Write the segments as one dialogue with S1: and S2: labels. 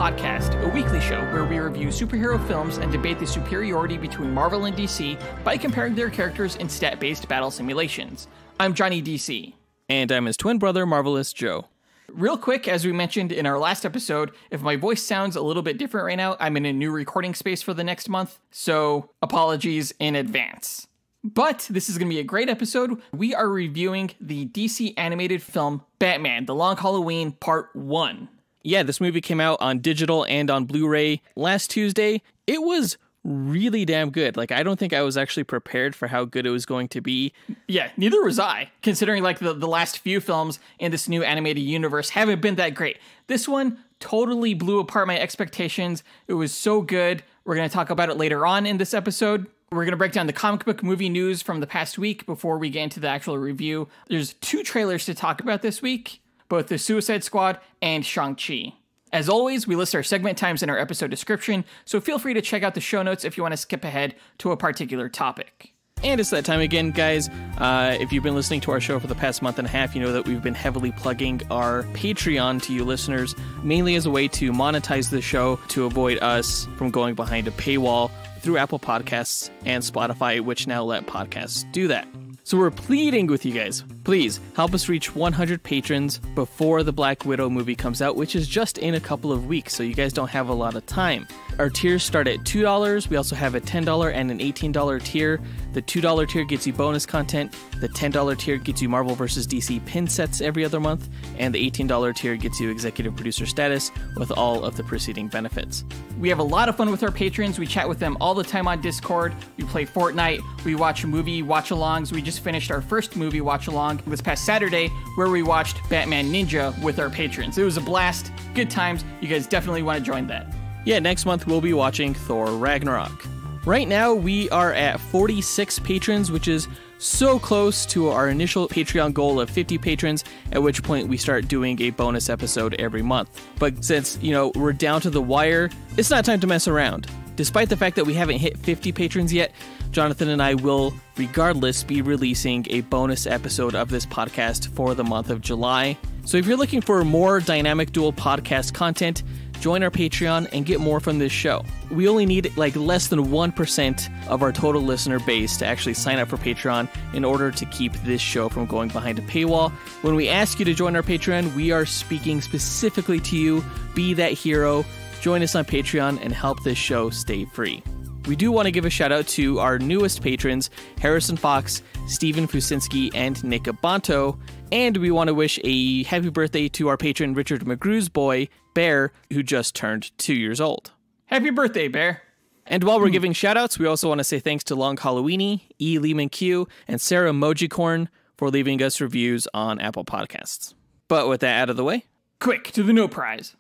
S1: Podcast, a weekly show where we review superhero films and debate the superiority between Marvel and DC by comparing their characters in stat-based battle simulations. I'm Johnny DC.
S2: And I'm his twin brother, Marvelous Joe.
S1: Real quick, as we mentioned in our last episode, if my voice sounds a little bit different right now, I'm in a new recording space for the next month, so apologies in advance. But this is going to be a great episode. We are reviewing the DC animated film Batman: The Long Halloween Part 1.
S2: Yeah, this movie came out on digital and on Blu-ray last Tuesday. It was really damn good. I don't think I was actually prepared for how good it was going to be.
S1: Yeah, neither was I, considering the last few films in this new animated universe haven't been that great. This one totally blew apart my expectations. It was so good. We're going to talk about it later on in this episode. We're going to break down the comic book movie news from the past week before we get into the actual review. There's 2 trailers to talk about this week, both The Suicide Squad and Shang-Chi. As always, we list our segment times in our episode description, so feel free to check out the show notes if you want to skip ahead to a particular topic.
S2: And it's that time again, guys. If you've been listening to our show for the past month and a half, you know that we've been heavily plugging our Patreon to you listeners, mainly as a way to monetize the show to avoid us from going behind a paywall through Apple Podcasts and Spotify, which now let podcasts do that. So we're pleading with you guys, please help us reach 100 patrons before the Black Widow movie comes out, which is just in a couple of weeks, so you guys don't have a lot of time. Our tiers start at $2. We also have a $10 and an $18 tier. The $2 tier gets you bonus content. The $10 tier gets you Marvel vs. DC pin sets every other month. And the $18 tier gets you executive producer status with all of the preceding benefits.
S1: We have a lot of fun with our patrons. We chat with them all the time on Discord. We play Fortnite. We watch movie watch-alongs. We just finished our first movie watch-along this past Saturday where we watched Batman Ninja with our patrons. It was a blast. Good times. You guys definitely want to join that.
S2: Yeah, next month we'll be watching Thor Ragnarok. Right now we are at 46 patrons, which is so close to our initial Patreon goal of 50 patrons, at which point we start doing a bonus episode every month. But since, we're down to the wire, it's not time to mess around. Despite the fact that we haven't hit 50 patrons yet, Jonathan and I will, regardless, be releasing a bonus episode of this podcast for the month of July. So if you're looking for more Dynamic Duel podcast content, join our Patreon and get more from this show. We only need less than 1% of our total listener base to actually sign up for Patreon in order to keep this show from going behind a paywall. When we ask you to join our Patreon, we are speaking specifically to you. Be that hero. Join us on Patreon and help this show stay free. We do want to give a shout out to our newest patrons, Harrison Fox, Stephen Fusinski, and Nick Abanto. And we want to wish a happy birthday to our patron, Richard McGrew's boy, Bear, who just turned 2 years old.
S1: Happy birthday, Bear.
S2: And while we're giving shout outs, we also want to say thanks to Long Halloweeny, E. Lehman Q, and Sarah Mojicorn for leaving us reviews on Apple Podcasts. But with that out of the way,
S1: quick to the No Prize.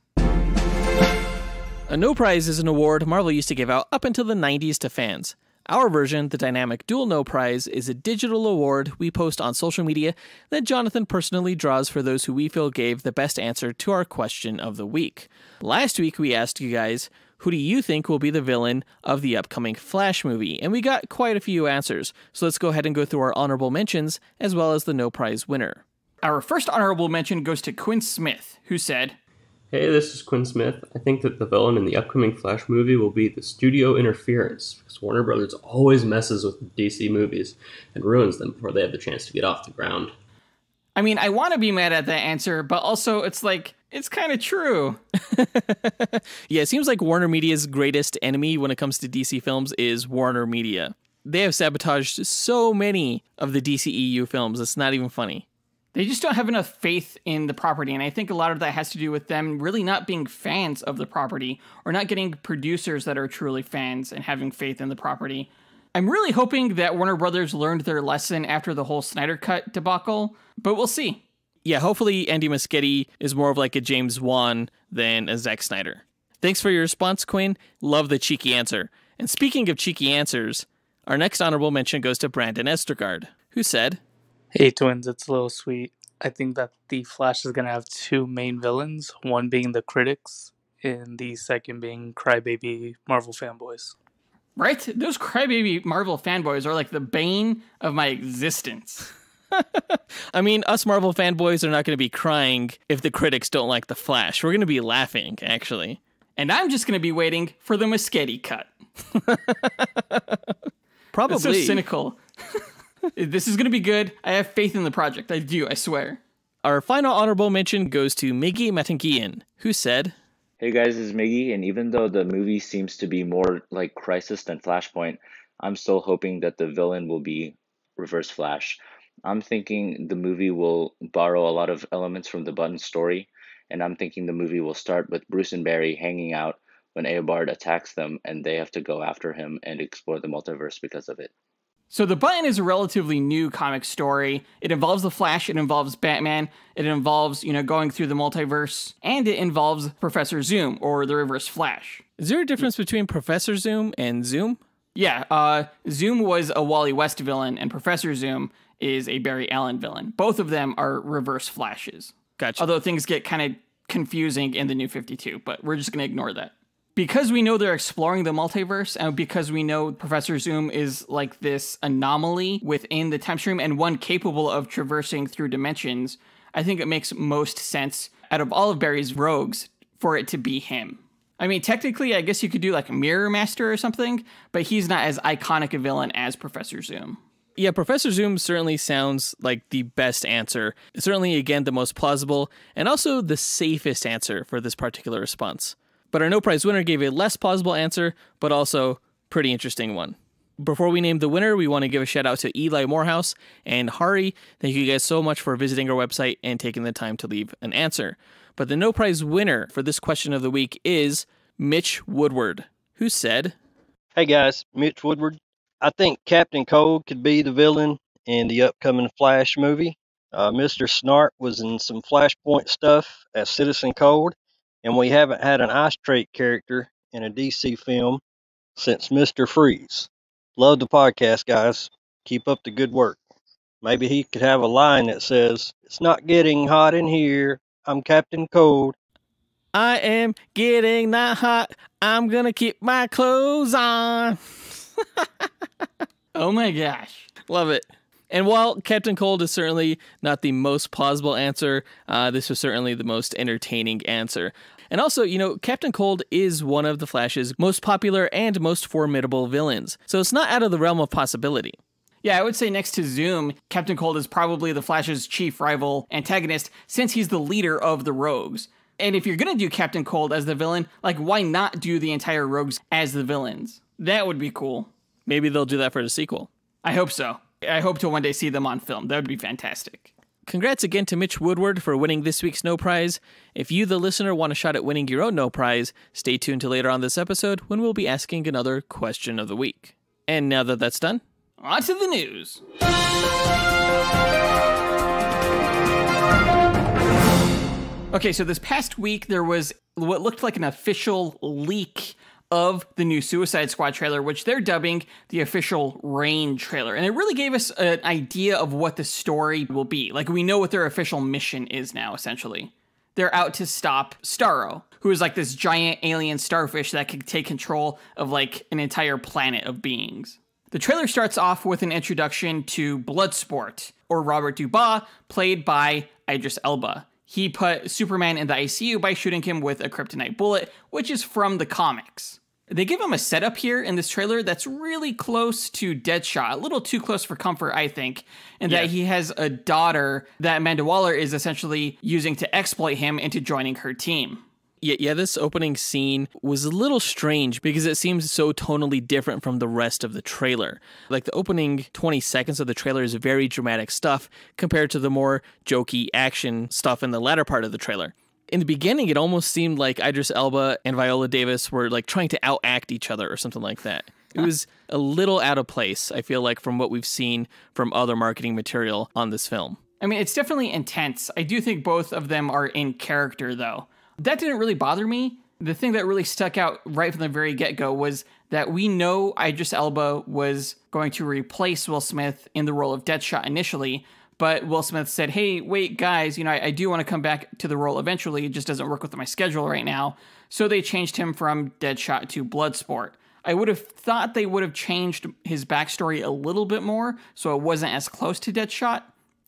S2: A No Prize is an award Marvel used to give out up until the 90s to fans. Our version, the Dynamic Duel No Prize, is a digital award we post on social media that Jonathan personally draws for those who we feel gave the best answer to our question of the week. Last week we asked you guys, who do you think will be the villain of the upcoming Flash movie? And we got quite a few answers, so let's go ahead and go through our honorable mentions as well as the No Prize winner.
S1: Our first honorable mention goes to Quinn Smith, who said,
S3: "Hey, this is Quinn Smith. I think that the villain in the upcoming Flash movie will be the studio interference, because Warner Brothers always messes with DC movies and ruins them before they have the chance to get off the ground."
S1: I mean, I want to be mad at that answer, but also it's kind of true.
S2: Yeah, it seems like Warner Media's greatest enemy when it comes to DC films is Warner Media. They have sabotaged so many of the DCEU films, it's not even funny.
S1: They just don't have enough faith in the property, and I think a lot of that has to do with them really not being fans of the property, or not getting producers that are truly fans and having faith in the property. I'm really hoping that Warner Brothers learned their lesson after the whole Snyder Cut debacle, but we'll see.
S2: Yeah, hopefully Andy Muschietti is more of like a James Wan than a Zack Snyder. Thanks for your response, Quinn. Love the cheeky answer. And speaking of cheeky answers, our next honorable mention goes to Brandon Estergaard, who said,
S4: "Hey twins, it's a little sweet. I think that the Flash is going to have 2 main villains, one being the critics, and the second being crybaby Marvel fanboys."
S1: Right? Those crybaby Marvel fanboys are like the bane of my existence.
S2: I mean, us Marvel fanboys are not going to be crying if the critics don't like The Flash. We're going to be laughing, actually.
S1: And I'm just going to be waiting for the Muschietti cut.
S2: Probably.
S1: That's so cynical. This is going to be good. I have faith in the project. I do, I swear.
S2: Our final honorable mention goes to Miggy Matangian, who said,
S5: Hey guys, this is Miggy, and even though the movie seems to be more like Crisis than Flashpoint, I'm still hoping that the villain will be Reverse Flash. I'm thinking the movie will borrow a lot of elements from the Button story, and I'm thinking the movie will start with Bruce and Barry hanging out when Eobard attacks them, and they have to go after him and explore the multiverse because of it.
S1: So The Button is a relatively new comic story. It involves the Flash, it involves Batman, it involves, going through the multiverse, and it involves Professor Zoom, or the Reverse Flash.
S2: is there a difference between Professor Zoom and Zoom?
S1: Yeah, Zoom was a Wally West villain, and Professor Zoom is a Barry Allen villain. Both of them are Reverse Flashes.
S2: Gotcha.
S1: Although things get kind of confusing in the New 52, but we're just going to ignore that. Because we know they're exploring the multiverse, and because we know Professor Zoom is like this anomaly within the time stream and one capable of traversing through dimensions, I think it makes most sense out of all of Barry's rogues for it to be him. I mean, technically, I guess you could do like Mirror Master or something, but he's not as iconic a villain as Professor Zoom.
S2: Yeah, Professor Zoom certainly sounds like the best answer. Certainly, again, the most plausible, and also the safest answer for this particular response. But our No Prize winner gave a less plausible answer, but also pretty interesting one. Before we name the winner, we want to give a shout out to Eli Morehouse and Hari. Thank you guys so much for visiting our website and taking the time to leave an answer. But the No Prize winner for this question of the week is Mitch Woodward, who said,
S6: Hey guys, Mitch Woodward. I think Captain Cold could be the villain in the upcoming Flash movie. Mr. Snart was in some Flashpoint stuff as Citizen Cold, and we haven't had an Ice Trait character in a DC film since Mr. Freeze. Love the podcast, guys. Keep up the good work. Maybe he could have a line that says, "It's not getting hot in here. I'm Captain Cold."
S2: I am getting that hot. I'm going to keep my clothes on.
S1: Oh my gosh.
S2: Love it. And while Captain Cold is certainly not the most plausible answer, this was certainly the most entertaining answer. And also, Captain Cold is one of the Flash's most popular and most formidable villains, so it's not out of the realm of possibility.
S1: Yeah, I would say next to Zoom, Captain Cold is probably the Flash's chief rival antagonist, since he's the leader of the Rogues. And if you're going to do Captain Cold as the villain, why not do the entire Rogues as the villains? That would be cool.
S2: Maybe they'll do that for the sequel.
S1: I hope so. I hope to one day see them on film. That would be fantastic.
S2: Congrats again to Mitch Woodward for winning this week's No Prize. If you, the listener, want a shot at winning your own No Prize, stay tuned to later on this episode when we'll be asking another question of the week. And now that that's done,
S1: on to the news. Okay, so this past week there was what looked like an official leak of the new Suicide Squad trailer, which they're dubbing the official Reign trailer. And it really gave us an idea of what the story will be. We know what their official mission is now, essentially. They're out to stop Starro, who is this giant alien starfish that can take control of an entire planet of beings. The trailer starts off with an introduction to Bloodsport, or Robert Dubois, played by Idris Elba. He put Superman in the ICU by shooting him with a kryptonite bullet, which is from the comics. They give him a setup here in this trailer that's really close to Deadshot, a little too close for comfort, I think, and that he has a daughter that Amanda Waller is essentially using to exploit him into joining her team.
S2: Yeah, this opening scene was a little strange because it seems so tonally different from the rest of the trailer. The opening 20 seconds of the trailer is very dramatic stuff compared to the more jokey action stuff in the latter part of the trailer. In the beginning, it almost seemed like Idris Elba and Viola Davis were trying to outact each other or something like that. It was a little out of place, I feel like, from what we've seen from other marketing material on this film.
S1: I mean, it's definitely intense. I do think both of them are in character, though. That didn't really bother me. The thing that really stuck out right from the very get-go was that we know Idris Elba was going to replace Will Smith in the role of Deadshot initially, but Will Smith said, hey, wait, guys, I do want to come back to the role eventually. It just doesn't work with my schedule right now. So they changed him from Deadshot to Bloodsport. I would have thought they would have changed his backstory a little bit more so it wasn't as close to Deadshot.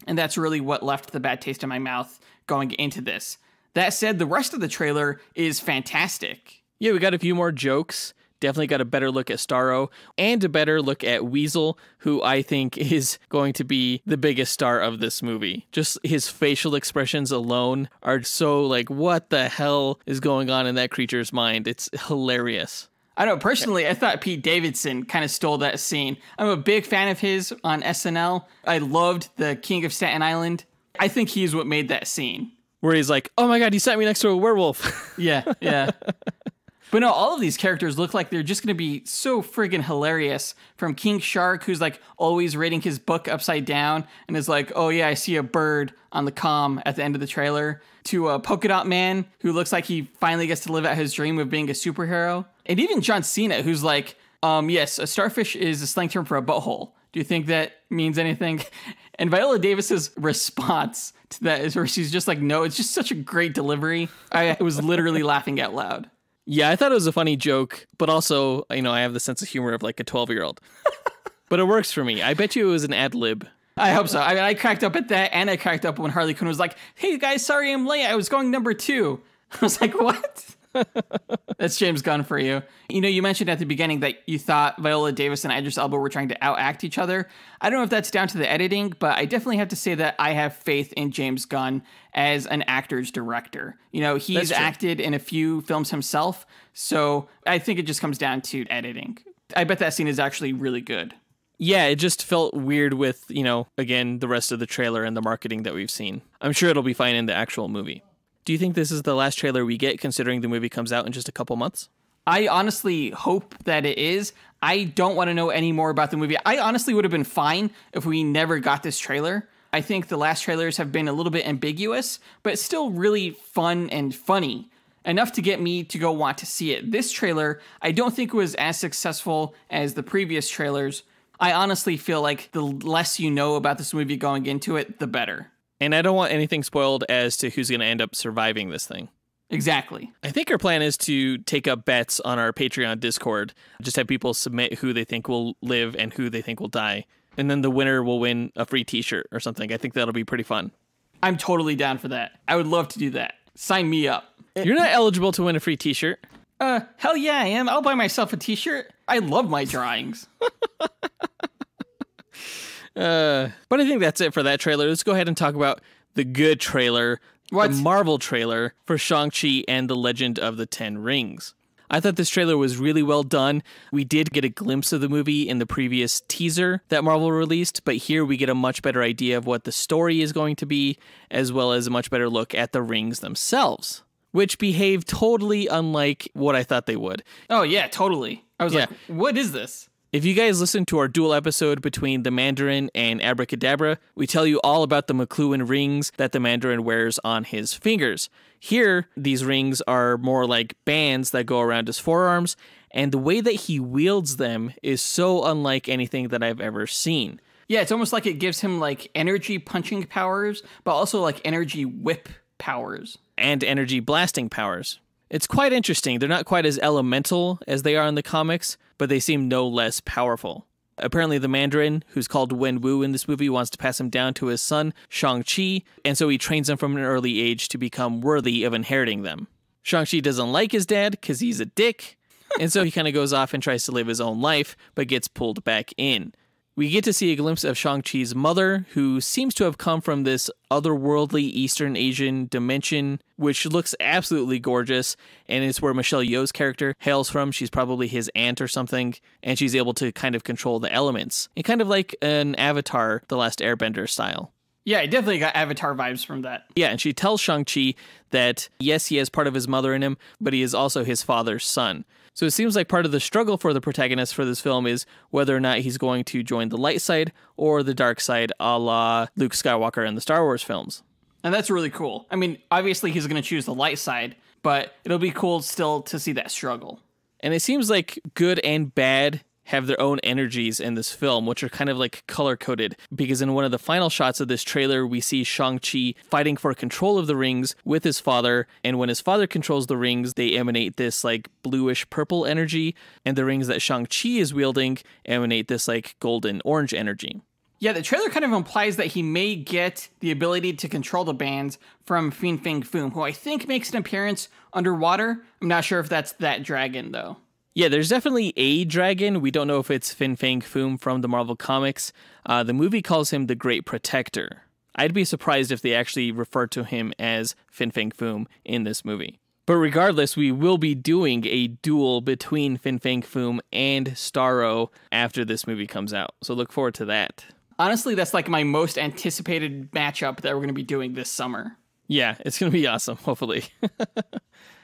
S1: And that's really what left the bad taste in my mouth going into this. That said, the rest of the trailer is fantastic.
S2: Yeah, we got a few more jokes. Definitely got a better look at Starro and a better look at Weasel, who I think is going to be the biggest star of this movie. Just his facial expressions alone are so like, what the hell is going on in that creature's mind? It's hilarious.
S1: I don't know, personally, I thought Pete Davidson kind of stole that scene. I'm a big fan of his on SNL. I loved the King of Staten Island. I think he's what made that scene.
S2: Where he's like, oh my God, you sat me next to a werewolf.
S1: Yeah. But no, all of these characters look like they're just going to be so friggin' hilarious. From King Shark, who's like always reading his book upside down and is like, oh yeah, I see a bird on the comm at the end of the trailer, to a Polka Dot Man, who looks like he finally gets to live out his dream of being a superhero. And even John Cena, who's like, yes, a starfish is a slang term for a butthole. Do you think that means anything? And Viola Davis's response to that is where she's just like, no, it's just such a great delivery. I was literally laughing out loud.
S2: Yeah, I thought it was a funny joke, but also, I have the sense of humor of like a 12-year-old. But it works for me. I bet you it was an ad lib.
S1: I hope so. I mean, I cracked up at that, and I cracked up when Harley Quinn was like, hey guys, sorry I'm late. I was going number 2. I was like, what? That's James Gunn for you. You mentioned at the beginning that you thought Viola Davis and Idris Elba were trying to outact each other. I don't know if that's down to the editing, but I definitely have to say that I have faith in James Gunn as an actor's director. He's acted in a few films himself, so I think it just comes down to editing. I bet that scene is actually really good.
S2: Yeah, it just felt weird with, again, the rest of the trailer and the marketing that we've seen. I'm sure it'll be fine in the actual movie. Do you think this is the last trailer we get, considering the movie comes out in just a couple months?
S1: I honestly hope that it is. I don't want to know any more about the movie. I honestly would have been fine if we never got this trailer. I think the last trailers have been a little bit ambiguous, but still really fun and funny. Enough to get me to go want to see it. This trailer, I don't think was as successful as the previous trailers. I honestly feel like the less you know about this movie going into it, the better.
S2: And I don't want anything spoiled as to who's going to end up surviving this thing.
S1: Exactly.
S2: I think our plan is to take up bets on our Patreon Discord. Just have people submit who they think will live and who they think will die. And then the winner will win a free t-shirt or something. I think that'll be pretty fun.
S1: I'm totally down for that. I would love to do that. Sign me up.
S2: You're not eligible to win a free t-shirt.
S1: Hell yeah, I am. I'll buy myself a t-shirt. I love my drawings.
S2: But I think that's it for that trailer. Let's go ahead and talk about the good trailer,
S1: the
S2: Marvel trailer for Shang-Chi and the Legend of the Ten Rings. I thought this trailer was really well done. We did get a glimpse of the movie in the previous teaser that Marvel released, but here we get a much better idea of what the story is going to be, as well as a much better look at the rings themselves, which behave totally unlike what I thought they would.
S1: Oh, yeah, totally. I was like, what is this?
S2: If you guys listen to our dual episode between the Mandarin and Abracadabra, we tell you all about the McLuhan rings that the Mandarin wears on his fingers. Here, these rings are more like bands that go around his forearms, and the way that he wields them is so unlike anything that I've ever seen.
S1: Yeah, it's almost like it gives him like energy punching powers, but also like energy whip powers.
S2: And energy blasting powers. It's quite interesting. They're not quite as elemental as they are in the comics, but they seem no less powerful. Apparently the Mandarin, who's called Wen Wu in this movie, wants to pass him down to his son, Shang-Chi, and so he trains him from an early age to become worthy of inheriting them. Shang-Chi doesn't like his dad because he's a dick, and so he kind of goes off and tries to live his own life, but gets pulled back in. We get to see a glimpse of Shang-Chi's mother, who seems to have come from this otherworldly Eastern Asian dimension, which looks absolutely gorgeous, and is where Michelle Yeoh's character hails from. She's probably his aunt or something, and she's able to kind of control the elements, and kind of like an Avatar, The Last Airbender style.
S1: Yeah, I definitely got Avatar vibes from that.
S2: Yeah, and she tells Shang-Chi that, yes, he has part of his mother in him, but he is also his father's son. So it seems like part of the struggle for the protagonist for this film is whether or not he's going to join the light side or the dark side, a la Luke Skywalker in the Star Wars films.
S1: And that's really cool. I mean, obviously he's going to choose the light side, but it'll be cool still to see that struggle.
S2: And it seems like good and bad have their own energies in this film, which are kind of like color-coded, because in one of the final shots of this trailer, we see Shang-Chi fighting for control of the rings with his father, and when his father controls the rings, they emanate this like bluish-purple energy, and the rings that Shang-Chi is wielding emanate this like golden-orange energy.
S1: Yeah, the trailer kind of implies that he may get the ability to control the bands from Fin Fang Foom, who I think makes an appearance underwater. I'm not sure if that's that dragon, though.
S2: Yeah, there's definitely a dragon. We don't know if it's Fin Fang Foom from the Marvel Comics. The movie calls him the Great Protector. I'd be surprised if they actually refer to him as Fin Fang Foom in this movie. But regardless, we will be doing a duel between Fin Fang Foom and Starro after this movie comes out. So look forward to that.
S1: Honestly, that's like my most anticipated matchup that we're going to be doing this summer.
S2: Yeah, it's going to be awesome, hopefully.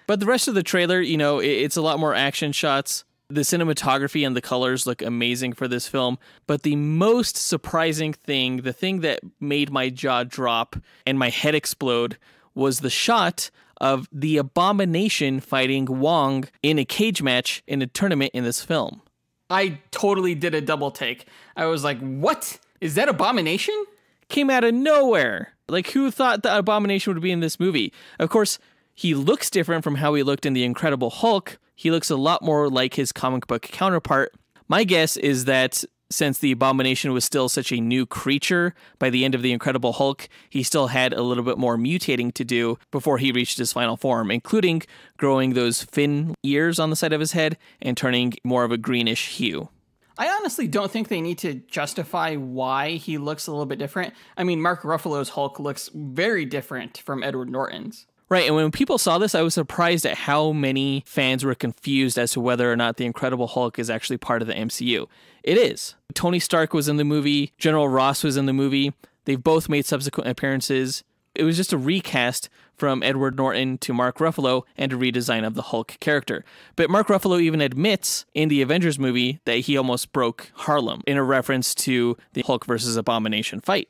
S2: But the rest of the trailer, it's a lot more action shots. The cinematography and the colors look amazing for this film. But the most surprising thing, the thing that made my jaw drop and my head explode, was the shot of the Abomination fighting Wong in a cage match in a tournament in this film.
S1: I totally did a double take. I was like, what? Is that Abomination?
S2: Came out of nowhere. Like, who thought the Abomination would be in this movie? Of course, he looks different from how he looked in The Incredible Hulk. He looks a lot more like his comic book counterpart. My guess is that since the Abomination was still such a new creature by the end of The Incredible Hulk, he still had a little bit more mutating to do before he reached his final form, including growing those fin ears on the side of his head and turning more of a greenish hue.
S1: I honestly don't think they need to justify why he looks a little bit different. I mean, Mark Ruffalo's Hulk looks very different from Edward Norton's.
S2: Right, and when people saw this, I was surprised at how many fans were confused as to whether or not The Incredible Hulk is actually part of the MCU. It is. Tony Stark was in the movie, General Ross was in the movie. They've both made subsequent appearances. It was just a recast from Edward Norton to Mark Ruffalo and a redesign of the Hulk character. But Mark Ruffalo even admits in the Avengers movie that he almost broke Harlem in a reference to the Hulk versus Abomination fight.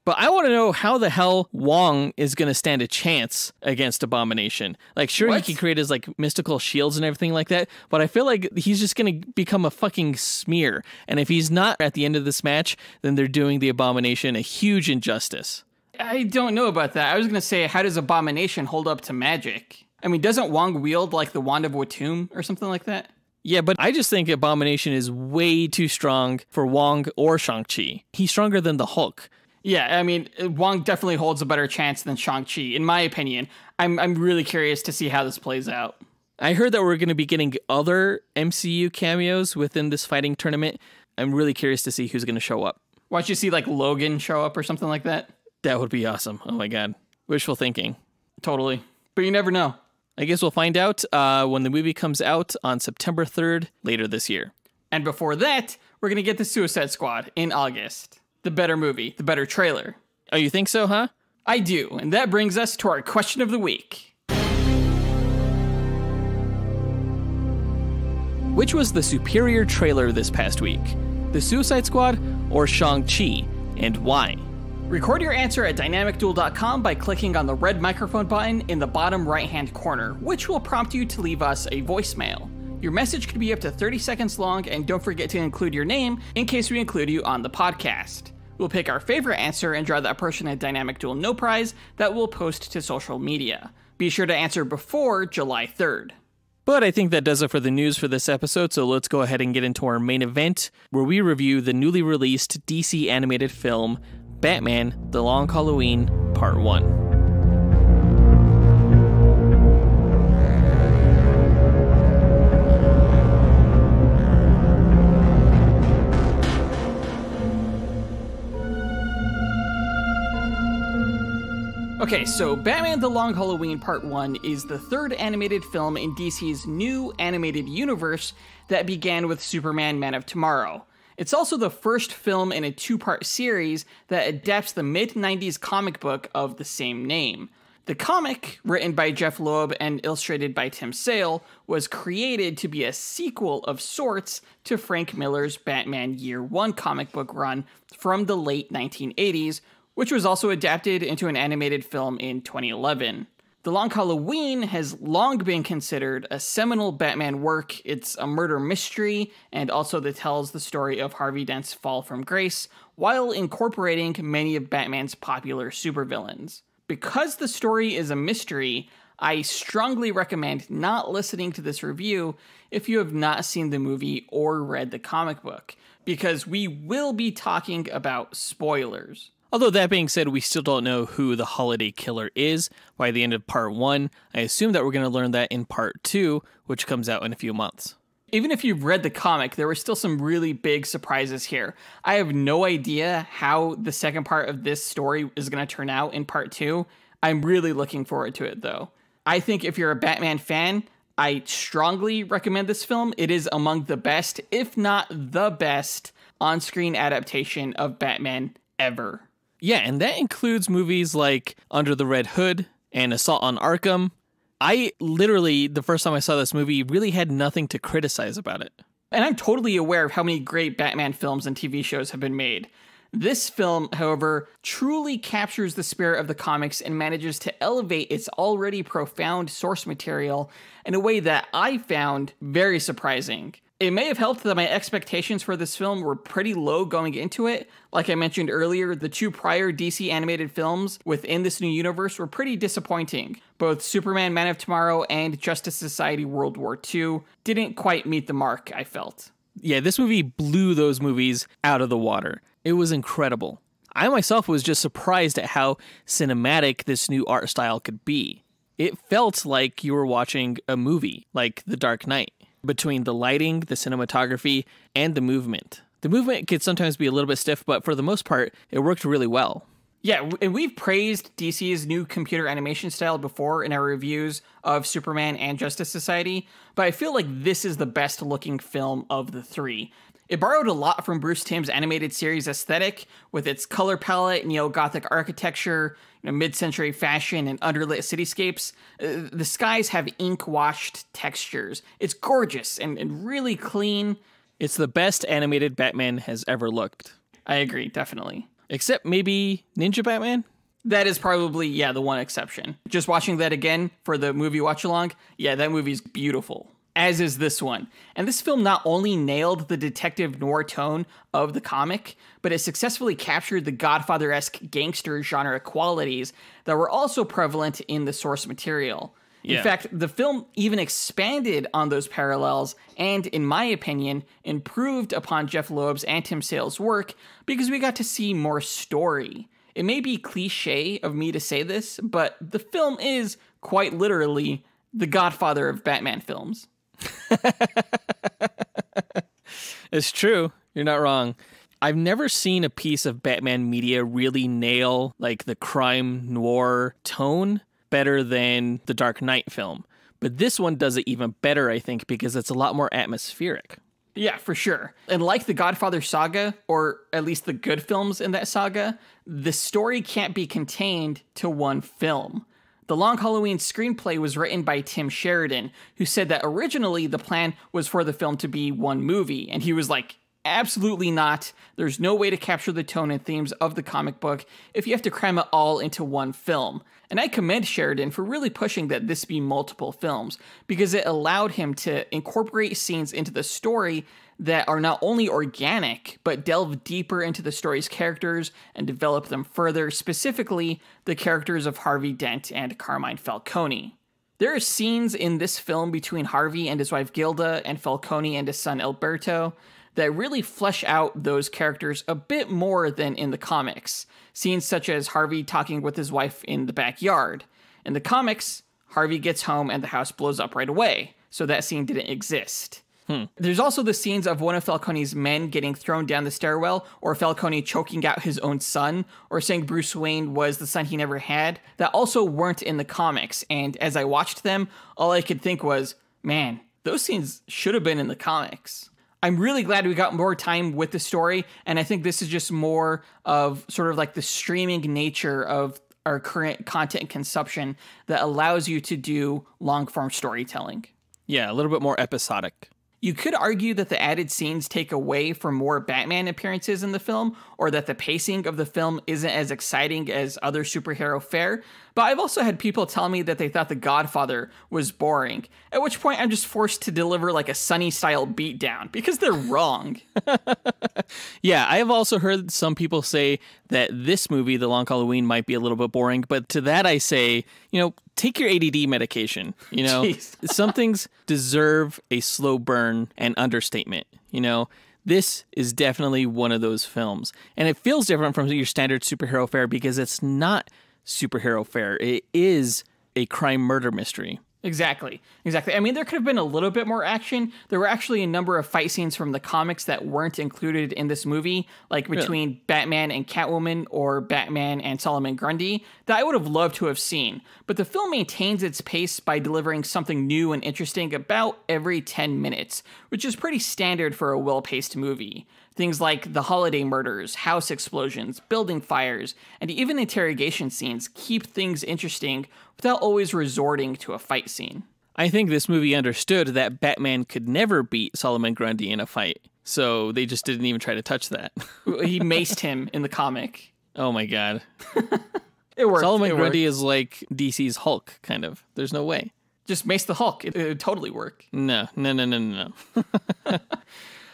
S2: But I want to know how the hell Wong is going to stand a chance against Abomination. Like, sure, he can create his, like, mystical shields and everything like that, but I feel like he's just going to become a fucking smear. And if he's not at the end of this match, then they're doing the Abomination a huge injustice.
S1: I don't know about that. I was going to say, how does Abomination hold up to magic? I mean, doesn't Wong wield, like, the Wand of Watum or something like that?
S2: Yeah, but I just think Abomination is way too strong for Wong or Shang-Chi. He's stronger than the Hulk.
S1: Yeah, I mean, Wong definitely holds a better chance than Shang-Chi, in my opinion. I'm really curious to see how this plays out.
S2: I heard that we're going to be getting other MCU cameos within this fighting tournament. I'm really curious to see who's going to show up.
S1: Why don't you see, like, Logan show up or something like that?
S2: That would be awesome. Oh my god. Wishful thinking.
S1: Totally. But you never know.
S2: I guess we'll find out when the movie comes out on September 3rd later this year.
S1: And before that, we're going to get the Suicide Squad in August. The better movie, the better trailer.
S2: Oh, you think so, huh?
S1: I do, and that brings us to our question of the week.
S2: Which was the superior trailer this past week? The Suicide Squad or Shang-Chi, and why?
S1: Record your answer at dynamicduel.com by clicking on the red microphone button in the bottom right-hand corner, which will prompt you to leave us a voicemail. Your message could be up to 30 seconds long, and don't forget to include your name in case we include you on the podcast. We'll pick our favorite answer and draw that person a Dynamic Duel No Prize that we'll post to social media. Be sure to answer before July 3rd.
S2: But I think that does it for the news for this episode, so let's go ahead and get into our main event, where we review the newly released DC animated film, Batman: The Long Halloween, Part 1.
S1: Okay, so Batman: The Long Halloween Part 1 is the third animated film in DC's new animated universe that began with Superman: Man of Tomorrow. It's also the first film in a two-part series that adapts the mid-90s comic book of the same name. The comic, written by Jeff Loeb and illustrated by Tim Sale, was created to be a sequel of sorts to Frank Miller's Batman Year One comic book run from the late 1980s, which was also adapted into an animated film in 2011. The Long Halloween has long been considered a seminal Batman work. It's a murder mystery, and also that tells the story of Harvey Dent's fall from grace, while incorporating many of Batman's popular supervillains. Because the story is a mystery, I strongly recommend not listening to this review if you have not seen the movie or read the comic book, because we will be talking about spoilers.
S2: Although that being said, we still don't know who the holiday killer is by the end of part 1. I assume that we're going to learn that in part 2, which comes out in a few months.
S1: Even if you've read the comic, there were still some really big surprises here. I have no idea how the second part of this story is going to turn out in part 2. I'm really looking forward to it, though. I think if you're a Batman fan, I strongly recommend this film. It is among the best, if not the best, on-screen adaptation of Batman ever.
S2: Yeah, and that includes movies like Under the Red Hood and Assault on Arkham. I literally, the first time I saw this movie, really had nothing to criticize about it.
S1: And I'm totally aware of how many great Batman films and TV shows have been made. This film, however, truly captures the spirit of the comics and manages to elevate its already profound source material in a way that I found very surprising. It may have helped that my expectations for this film were pretty low going into it. Like I mentioned earlier, the 2 prior DC animated films within this new universe were pretty disappointing. Both Superman Man of Tomorrow and Justice Society World War II didn't quite meet the mark, I felt.
S2: Yeah, this movie blew those movies out of the water. It was incredible. I myself was just surprised at how cinematic this new art style could be. It felt like you were watching a movie, like The Dark Knight. Between the lighting, the cinematography, and the movement. The movement could sometimes be a little bit stiff, but for the most part, it worked really well.
S1: Yeah, and we've praised DC's new computer animation style before in our reviews of Superman and Justice Society, but I feel like this is the best looking film of the 3. It borrowed a lot from Bruce Timm's animated series aesthetic, with its color palette, neo-Gothic architecture, mid-century fashion, and underlit cityscapes. The skies have ink-washed textures. It's gorgeous and really clean.
S2: It's the best animated Batman has ever looked.
S1: I agree, definitely.
S2: Except maybe Ninja Batman?
S1: That is probably, the one exception. Just watching that again for the movie watch-along, that movie's beautiful. As is this one. And this film not only nailed the detective noir tone of the comic, but it successfully captured the Godfather-esque gangster genre qualities that were also prevalent in the source material.
S2: Yeah.
S1: In fact, the film even expanded on those parallels and, in my opinion, improved upon Jeff Loeb's and Tim Sale's work because we got to see more story. It may be cliche of me to say this, but the film is, quite literally, the Godfather of Batman films.
S2: It's true. You're not wrong. I've never seen a piece of Batman media really nail like the crime noir tone better than the Dark Knight film. But this one does it even better, I think, because it's a lot more atmospheric.
S1: Yeah, for sure. And like the Godfather saga, or at least the good films in that saga, the story can't be contained to one film. The Long Halloween screenplay was written by Tim Sheridan, who said that originally the plan was for the film to be one movie, and he was like, absolutely not. There's no way to capture the tone and themes of the comic book if you have to cram it all into one film. And I commend Sheridan for really pushing that this be multiple films, because it allowed him to incorporate scenes into the story that are not only organic, but delve deeper into the story's characters and develop them further, specifically the characters of Harvey Dent and Carmine Falcone. There are scenes in this film between Harvey and his wife Gilda and Falcone and his son Alberto that really flesh out those characters a bit more than in the comics. Scenes such as Harvey talking with his wife in the backyard. In the comics, Harvey gets home and the house blows up right away, so that scene didn't exist. There's also the scenes of one of Falcone's men getting thrown down the stairwell, or Falcone choking out his own son, or saying Bruce Wayne was the son he never had, that also weren't in the comics, and as I watched them, all I could think was, man, those scenes should have been in the comics. I'm really glad we got more time with the story, and I think this is just more of sort of like the streaming nature of our current content consumption that allows you to do long-form storytelling.
S2: Yeah, a little bit more episodic.
S1: You could argue that the added scenes take away from more Batman appearances in the film, or that the pacing of the film isn't as exciting as other superhero fare, but I've also had people tell me that they thought The Godfather was boring, at which point I'm just forced to deliver like a Sunny-style beatdown, because they're wrong.
S2: Yeah, I have also heard some people say that this movie, The Long Halloween, might be a little bit boring, but to that I say, take your ADD medication.
S1: Jeez.
S2: Some things deserve a slow burn and understatement. This is definitely one of those films. And it feels different from your standard superhero fare because it's not superhero fare. It is a crime murder mystery.
S1: Exactly. I mean, there could have been a little bit more action. There were actually a number of fight scenes from the comics that weren't included in this movie, like between Batman and Catwoman or Batman and Solomon Grundy, that I would have loved to have seen. But the film maintains its pace by delivering something new and interesting about every 10 minutes, which is pretty standard for a well-paced movie. Things like the holiday murders, house explosions, building fires, and even interrogation scenes keep things interesting without always resorting to a fight scene.
S2: I think this movie understood that Batman could never beat Solomon Grundy in a fight, so they just didn't even try to touch that.
S1: He maced him in the comic.
S2: Oh my god.
S1: It worked.
S2: Solomon Grundy is like DC's Hulk, kind of. There's no way.
S1: Just mace the Hulk. It would totally work.
S2: No.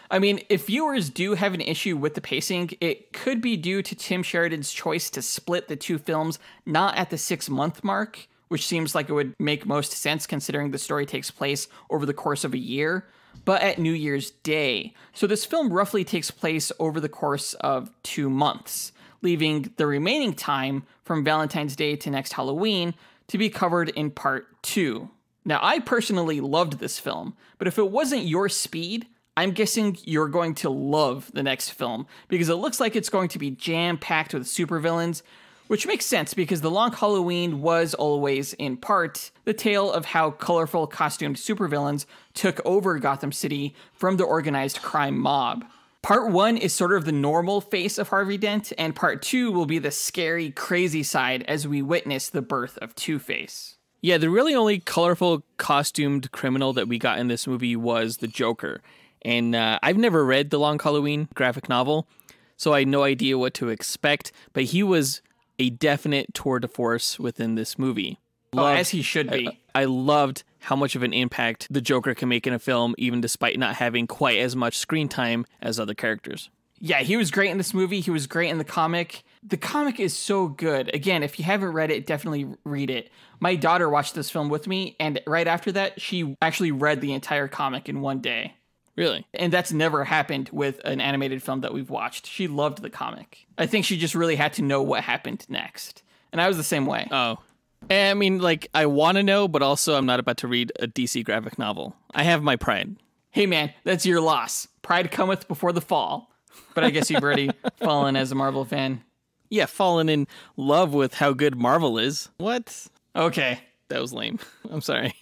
S1: I mean, if viewers do have an issue with the pacing, it could be due to Tim Sheridan's choice to split the two films not at the 6-month mark, which seems like it would make most sense considering the story takes place over the course of a year, but at New Year's Day. So this film roughly takes place over the course of 2 months, leaving the remaining time from Valentine's Day to next Halloween to be covered in part 2. Now, I personally loved this film, but if it wasn't your speed, I'm guessing you're going to love the next film because it looks like it's going to be jam-packed with supervillains, which makes sense because The Long Halloween was always, in part, the tale of how colorful costumed supervillains took over Gotham City from the organized crime mob. Part 1 is sort of the normal face of Harvey Dent, and Part 2 will be the scary, crazy side as we witness the birth of Two-Face.
S2: Yeah, the really only colorful costumed criminal that we got in this movie was the Joker. And I've never read the Long Halloween graphic novel, so I had no idea what to expect, but he was a definite tour de force within this movie.
S1: As he should be.
S2: I loved how much of an impact the Joker can make in a film, even despite not having quite as much screen time as other characters.
S1: Yeah, he was great in this movie. He was great in the comic. The comic is so good. Again, if you haven't read it, definitely read it. My daughter watched this film with me, and right after that, she actually read the entire comic in one day.
S2: Really?
S1: And that's never happened with an animated film that we've watched. She loved the comic. I think she just really had to know what happened next. And I was the same way.
S2: Oh. I mean, like, I want to know, but also I'm not about to read a DC graphic novel. I have my pride.
S1: Hey, man, that's your loss. Pride cometh before the fall. But I guess you've already fallen as a Marvel fan.
S2: Yeah, fallen in love with how good Marvel is. What?
S1: Okay.
S2: That was lame. I'm sorry.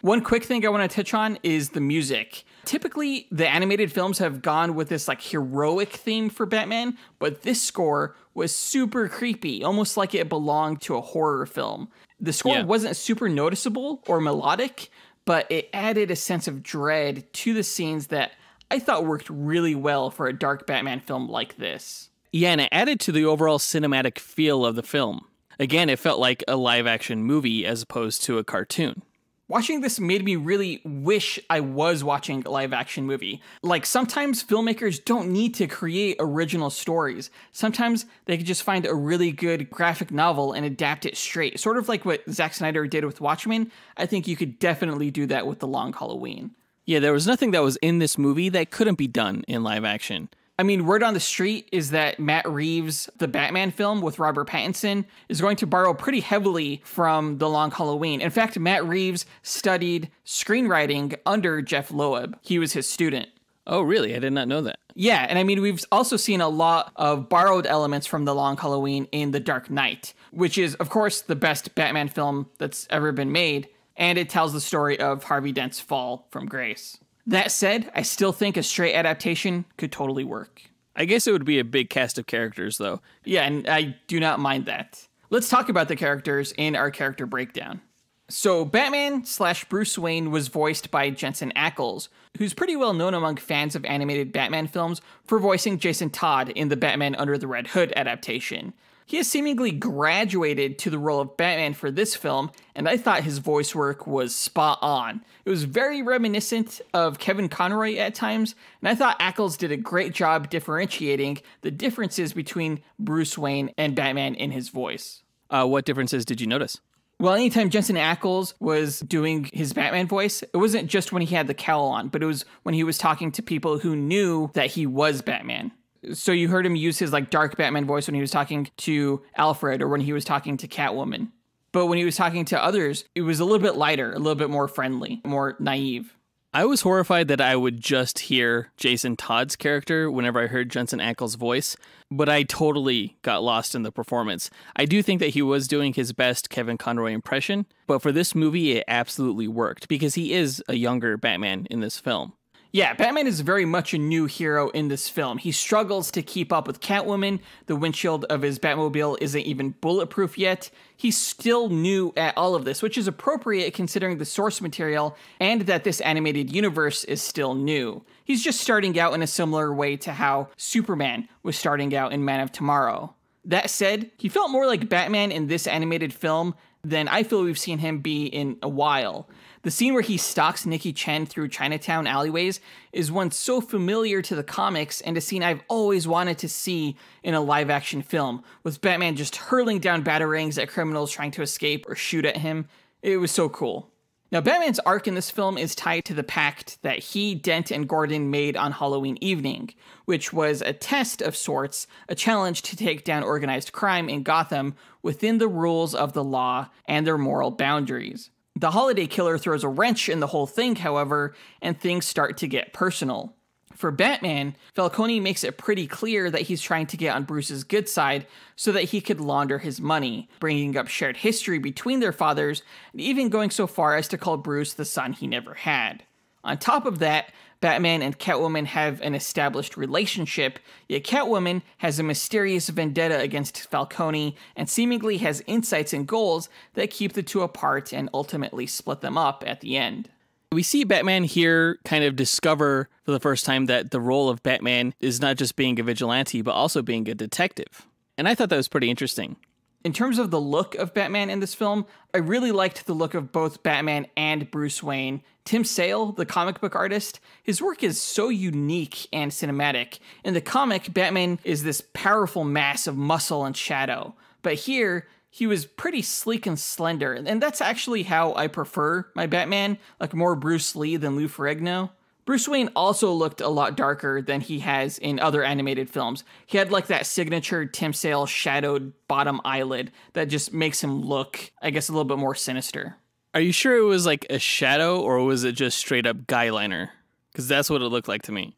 S1: One quick thing I want to touch on is the music. Typically, the animated films have gone with this like heroic theme for Batman, but this score was super creepy, almost like it belonged to a horror film. The score wasn't super noticeable or melodic, but it added a sense of dread to the scenes that I thought worked really well for a dark Batman film like this.
S2: Yeah, and it added to the overall cinematic feel of the film. Again, it felt like a live-action movie as opposed to a cartoon.
S1: Watching this made me really wish I was watching a live-action movie. Like, sometimes filmmakers don't need to create original stories. Sometimes they could just find a really good graphic novel and adapt it straight. Sort of like what Zack Snyder did with Watchmen. I think you could definitely do that with The Long Halloween.
S2: Yeah, there was nothing that was in this movie that couldn't be done in live action.
S1: I mean, word on the street is that Matt Reeves' The Batman film with Robert Pattinson is going to borrow pretty heavily from The Long Halloween. In fact, Matt Reeves studied screenwriting under Jeff Loeb. He was his student.
S2: Oh, really? I did not know that.
S1: Yeah, and I mean, we've also seen a lot of borrowed elements from The Long Halloween in The Dark Knight, which is, of course, the best Batman film that's ever been made, and it tells the story of Harvey Dent's fall from grace. That said, I still think a straight adaptation could totally work.
S2: I guess it would be a big cast of characters, though.
S1: Yeah, and I do not mind that. Let's talk about the characters in our character breakdown. So, Batman/Bruce Wayne was voiced by Jensen Ackles, who's pretty well known among fans of animated Batman films for voicing Jason Todd in the Batman Under the Red Hood adaptation. He has seemingly graduated to the role of Batman for this film, and I thought his voice work was spot on. It was very reminiscent of Kevin Conroy at times, and I thought Ackles did a great job differentiating the differences between Bruce Wayne and Batman in his voice.
S2: What differences did you notice?
S1: Well, anytime Jensen Ackles was doing his Batman voice, it wasn't just when he had the cowl on, but it was when he was talking to people who knew that he was Batman. So you heard him use his like dark Batman voice when he was talking to Alfred or when he was talking to Catwoman. But when he was talking to others, it was a little bit lighter, a little bit more friendly, more naive.
S2: I was horrified that I would just hear Jason Todd's character whenever I heard Jensen Ackles' voice, but I totally got lost in the performance. I do think that he was doing his best Kevin Conroy impression, but for this movie, it absolutely worked because he is a younger Batman in this film.
S1: Yeah, Batman is very much a new hero in this film. He struggles to keep up with Catwoman. The windshield of his Batmobile isn't even bulletproof yet. He's still new at all of this, which is appropriate considering the source material and that this animated universe is still new. He's just starting out in a similar way to how Superman was starting out in Man of Tomorrow. That said, he felt more like Batman in this animated film than I feel we've seen him be in a while. The scene where he stalks Nicky Chen through Chinatown alleyways is one so familiar to the comics and a scene I've always wanted to see in a live-action film, with Batman just hurling down batarangs at criminals trying to escape or shoot at him. It was so cool. Now, Batman's arc in this film is tied to the pact that he, Dent, and Gordon made on Halloween evening, which was a test of sorts, a challenge to take down organized crime in Gotham within the rules of the law and their moral boundaries. The holiday killer throws a wrench in the whole thing, however, and things start to get personal. For Batman, Falcone makes it pretty clear that he's trying to get on Bruce's good side so that he could launder his money, bringing up shared history between their fathers, and even going so far as to call Bruce the son he never had. On top of that, Batman and Catwoman have an established relationship, yet Catwoman has a mysterious vendetta against Falcone and seemingly has insights and goals that keep the two apart and ultimately split them up at the end.
S2: We see Batman here kind of discover for the first time that the role of Batman is not just being a vigilante, but also being a detective. And I thought that was pretty interesting.
S1: In terms of the look of Batman in this film, I really liked the look of both Batman and Bruce Wayne. Tim Sale, the comic book artist, his work is so unique and cinematic. In the comic, Batman is this powerful mass of muscle and shadow. But here, he was pretty sleek and slender, and that's actually how I prefer my Batman, like more Bruce Lee than Lou Ferrigno. Bruce Wayne also looked a lot darker than he has in other animated films. He had like that signature Tim Sale shadowed bottom eyelid that just makes him look, I guess, a little bit more sinister.
S2: Are you sure it was like a shadow or was it just straight up guy liner? Because that's what it looked like to me.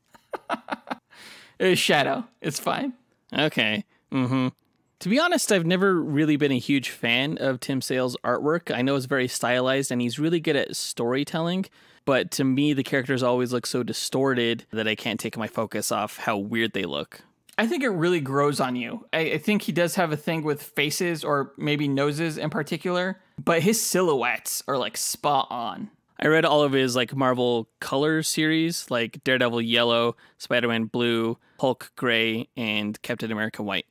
S1: It was shadow. It's fine.
S2: Okay. To be honest, I've never really been a huge fan of Tim Sale's artwork. I know it's very stylized and he's really good at storytelling. But to me, the characters always look so distorted that I can't take my focus off how weird they look.
S1: I think it really grows on you. I think he does have a thing with faces or maybe noses in particular, but his silhouettes are like spot on.
S2: I read all of his like Marvel Color series, like Daredevil Yellow, Spider-Man Blue, Hulk Gray, and Captain America White.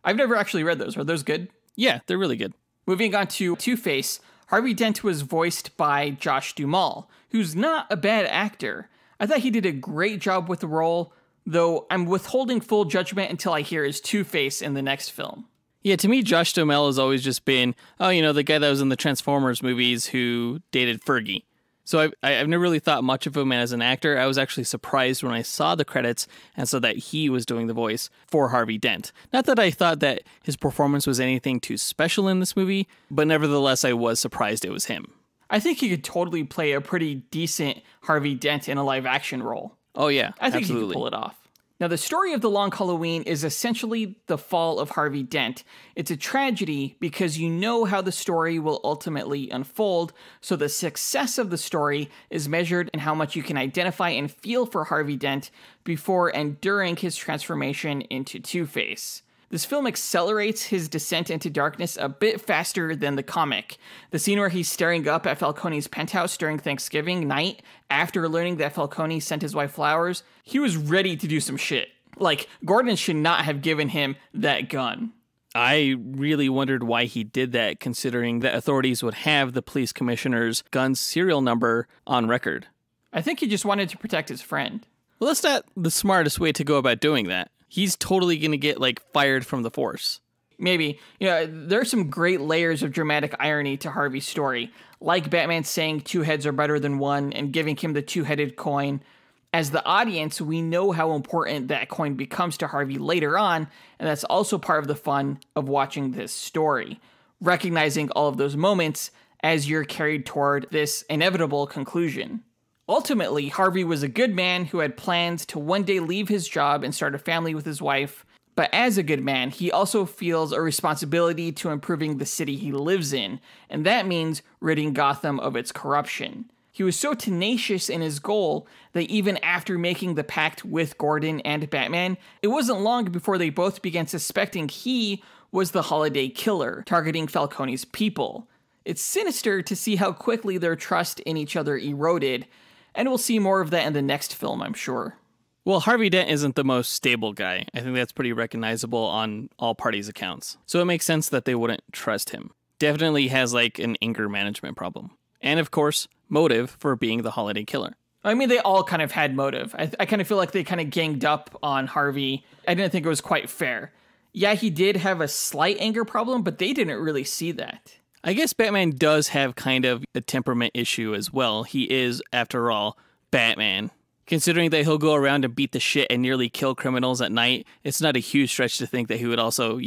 S1: I've never actually read those. Are those good?
S2: Yeah, they're really good.
S1: Moving on to Two-Face, Harvey Dent was voiced by Josh Duhamel, who's not a bad actor. I thought he did a great job with the role, though I'm withholding full judgment until I hear his Two-Face in the next film.
S2: Yeah, to me, Josh Duhamel has always just been, the guy that was in the Transformers movies who dated Fergie. So I've never really thought much of him as an actor. I was actually surprised when I saw the credits and saw that he was doing the voice for Harvey Dent. Not that I thought that his performance was anything too special in this movie, but nevertheless, I was surprised it was him.
S1: I think he could totally play a pretty decent Harvey Dent in a live-action role.
S2: Oh, yeah,
S1: I think
S2: absolutely.
S1: He could pull it off. Now, the story of The Long Halloween is essentially the fall of Harvey Dent. It's a tragedy because you know how the story will ultimately unfold, so the success of the story is measured in how much you can identify and feel for Harvey Dent before and during his transformation into Two-Face. This film accelerates his descent into darkness a bit faster than the comic. The scene where he's staring up at Falcone's penthouse during Thanksgiving night, after learning that Falcone sent his wife flowers, he was ready to do some shit. Like, Gordon should not have given him that gun.
S2: I really wondered why he did that, considering that authorities would have the police commissioner's gun serial number on record.
S1: I think he just wanted to protect his friend.
S2: Well, that's not the smartest way to go about doing that. He's totally going to get, fired from the force.
S1: maybe. There are some great layers of dramatic irony to Harvey's story, like Batman saying two heads are better than one and giving him the two-headed coin. As the audience, we know how important that coin becomes to Harvey later on, and that's also part of the fun of watching this story, recognizing all of those moments as you're carried toward this inevitable conclusion. Ultimately, Harvey was a good man who had plans to one day leave his job and start a family with his wife, but as a good man, he also feels a responsibility to improving the city he lives in, and that means ridding Gotham of its corruption. He was so tenacious in his goal that even after making the pact with Gordon and Batman, it wasn't long before they both began suspecting he was the holiday killer, targeting Falcone's people. It's sinister to see how quickly their trust in each other eroded, and we'll see more of that in the next film, I'm sure.
S2: Well, Harvey Dent isn't the most stable guy. I think that's pretty recognizable on all parties' accounts. So it makes sense that they wouldn't trust him. Definitely has like an anger management problem. And of course, motive for being the holiday killer.
S1: I mean, they all kind of had motive. I kind of feel like they kind of ganged up on Harvey. I didn't think it was quite fair. Yeah, he did have a slight anger problem, but they didn't really see that.
S2: I guess Batman does have kind of a temperament issue as well. He is, after all, Batman. Considering that he'll go around and beat the shit and nearly kill criminals at night, it's not a huge stretch to think that he would also,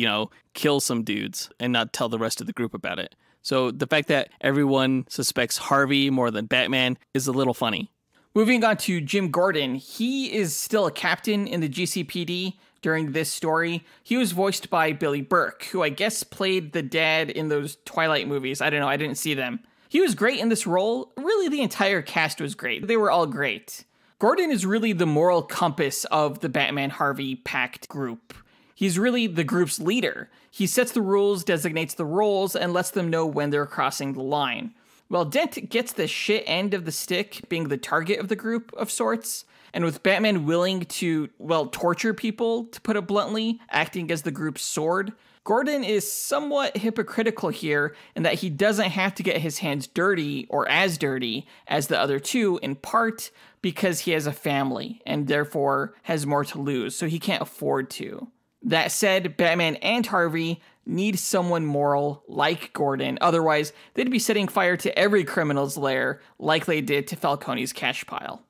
S2: kill some dudes and not tell the rest of the group about it. So the fact that everyone suspects Harvey more than Batman is a little funny.
S1: Moving on to Jim Gordon, he is still a captain in the GCPD during this story. He was voiced by Billy Burke, who I guess played the dad in those Twilight movies. I don't know, I didn't see them. He was great in this role. Really, the entire cast was great. They were all great. Gordon is really the moral compass of the Batman-Harvey pact group. He's really the group's leader. He sets the rules, designates the roles, and lets them know when they're crossing the line. Well, Dent gets the shit end of the stick, being the target of the group of sorts, and with Batman willing to, torture people, to put it bluntly, acting as the group's sword, Gordon is somewhat hypocritical here in that he doesn't have to get his hands dirty, or as dirty, as the other two, in part because he has a family, and therefore has more to lose, so he can't afford to. That said, Batman and Harvey need someone moral like Gordon, otherwise they'd be setting fire to every criminal's lair like they did to Falcone's cash pile.